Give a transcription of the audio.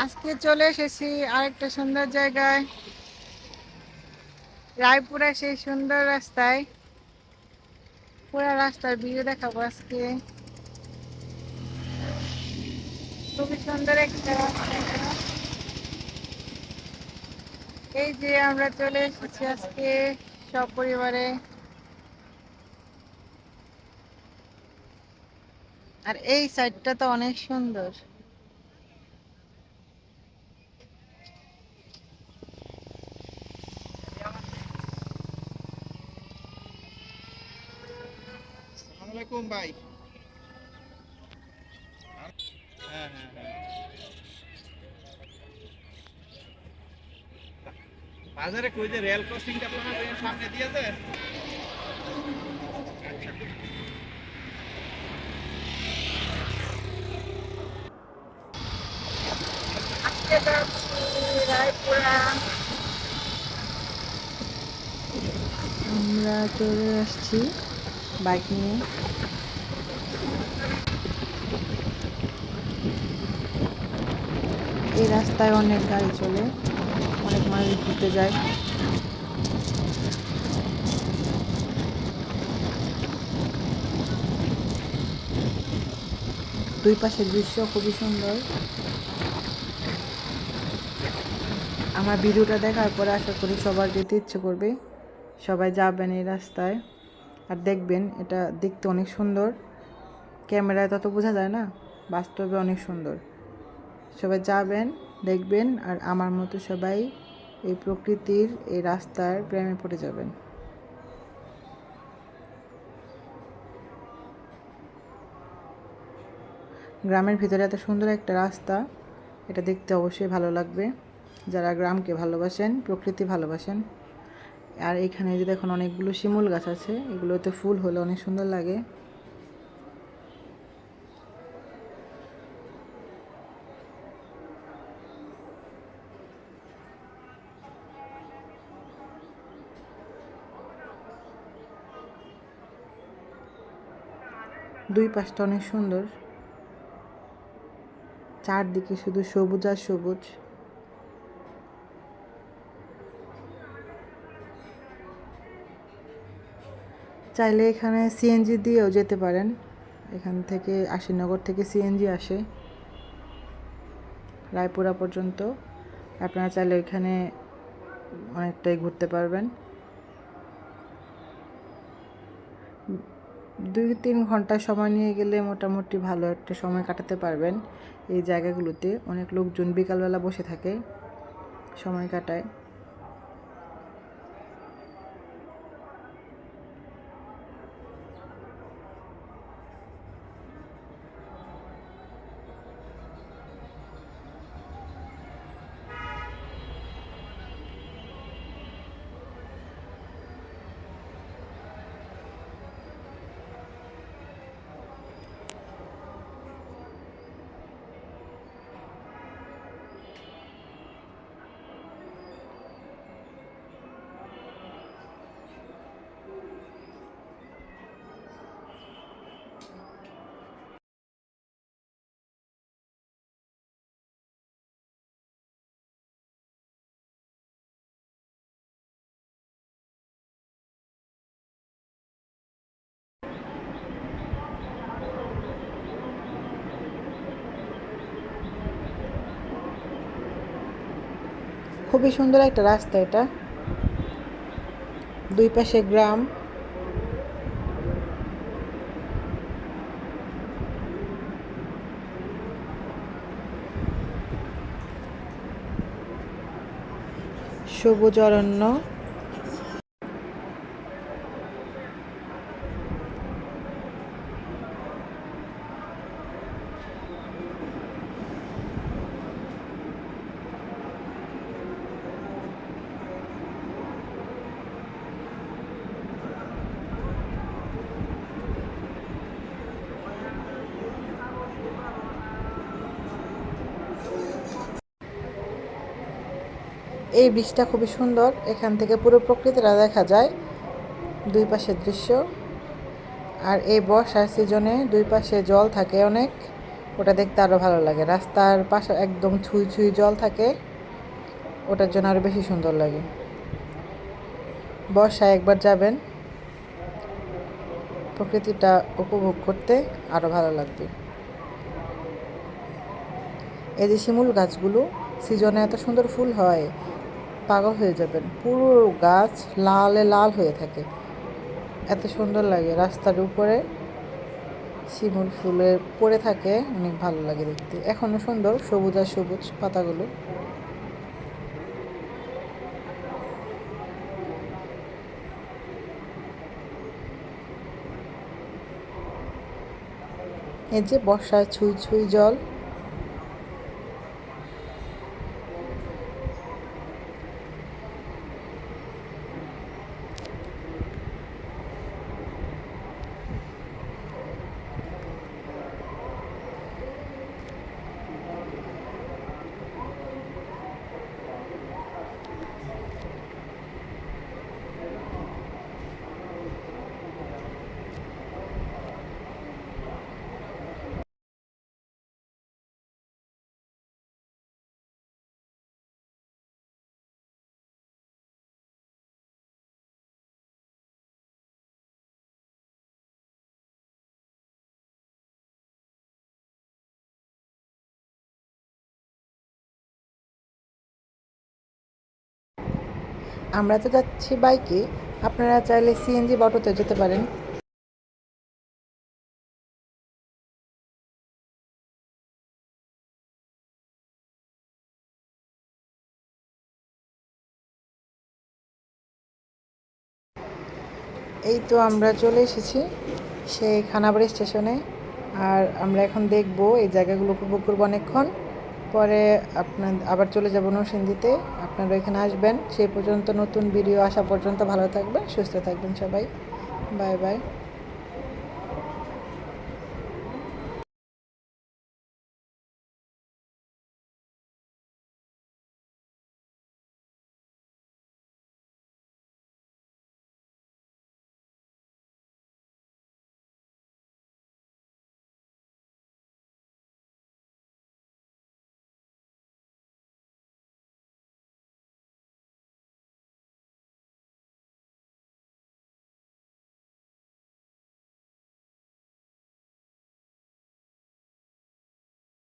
আজকে চলে এসেছি আরেকটা সুন্দর জায়গায়, রায়পুরা সেই সুন্দর রাস্তায়। পুরো রাস্তার ভিউ দেখাবো আজকে। খুবই সুন্দর একটা রাস্তা এটা। এই যে আমরা চলে এসেছি আজকে সপরিবারে। আর এই সাইডটা তো অনেক সুন্দর। আসসালামু আলাইকুম ভাই। হ্যাঁ হ্যাঁ হ্যাঁ, বাজারে কই যে রেল ক্রসিংটা আপনারা সামনে দিয়ে দেন। আজকে যাচ্ছি রায়পুরা। আমরা চলে আসছি বাইক নিয়ে। এই রাস্তায় অনেক গাড়ি চলে, অনেক মানুষ ঘুরতে যায়। দুই পাশের দৃশ্য খুবই সুন্দর। আমার ভিডিওটা দেখার পরে আশা করি সবার যেতে ইচ্ছে করবে, সবাই যাবেন এই রাস্তায় আর দেখবেন। এটা দেখতে অনেক সুন্দর, ক্যামেরায় তত বোঝা যায় না, বাস্তবে অনেক সুন্দর। সবাই যাবেন, দেখবেন, আর আমার মতো সবাই এই প্রকৃতির এই রাস্তার প্রেমে পড়ে যাবেন। গ্রামের ভিতরে এত সুন্দর একটা রাস্তা, এটা দেখতে অবশ্যই ভালো লাগবে যারা গ্রামকে ভালোবাসেন, প্রকৃতি ভালোবাসেন। আর এখানে যে দেখুন অনেকগুলো শিমুল গাছ আছে, এগুলোতে ফুল হলে অনেক সুন্দর লাগে। দুই পাশটা অনেক সুন্দর, চারদিকে শুধু সবুজ আর সবুজ। চাইলে এখানে সিএনজি দিয়েও যেতে পারেন। এখান থেকে আশিনগর থেকে সিএনজি আসে রায়পুরা পর্যন্ত। আপনারা চাইলে এখানে অনেকটাই ঘুরতে পারবেন। 2-3 ঘন্টা সময় নিয়ে গেলে মোটামুটি ভালো একটা সময় কাটাতে পারবেন। এই জায়গাগুলোতে অনেক লোকজন বিকালবেলা বসে থাকে, সময় কাটায়। খুবই সুন্দর একটা রাস্তা এটা, দুই পাশে গ্রাম। সবুজ অরণ্য। এই ব্রিজটা খুবই সুন্দর, এখান থেকে পুরো প্রকৃতিটা দেখা যায়, দুই পাশের দৃশ্য। আর এই বর্ষার সিজনে দুই পাশে জল থাকে অনেক, ওটা দেখতে আরও ভালো লাগে। রাস্তার পাশে একদম ছুঁই ছুঁই জল থাকে, ওটার জন্য আরও বেশি সুন্দর লাগে। বর্ষায় একবার যাবেন, প্রকৃতিটা উপভোগ করতে আরও ভালো লাগবে। এই যে শিমুল গাছগুলো সিজনে এত সুন্দর ফুল হয়, পাগল হয়ে যাবেন। পুরো গাছ লালে লাল হয়ে থাকে, এত সুন্দর লাগে। রাস্তার উপরে শিমুল ফুলে পড়ে থাকে, অনেক ভালো লাগে দেখতে। এখনও সুন্দর, সবুজ আর সবুজ পাতাগুলো। এই যে বর্ষায় ছুঁই ছুঁই জল। আমরা তো যাচ্ছি বাইকে, আপনারা চাইলে সিএনজি বা অটোতে যেতে পারেন। এই তো আমরা চলে এসেছি সেই খানাবাড়ি স্টেশনে। আর আমরা এখন দেখব, এই জায়গাগুলো উপভোগ করবো অনেকক্ষণ পরে। আবার চলে যাব নরসিংদীতে। আপনারা এখানে আসবেন। সেই পর্যন্ত, নতুন ভিডিও আসা পর্যন্ত ভালো থাকবেন, সুস্থ থাকবেন সবাই। Bye bye.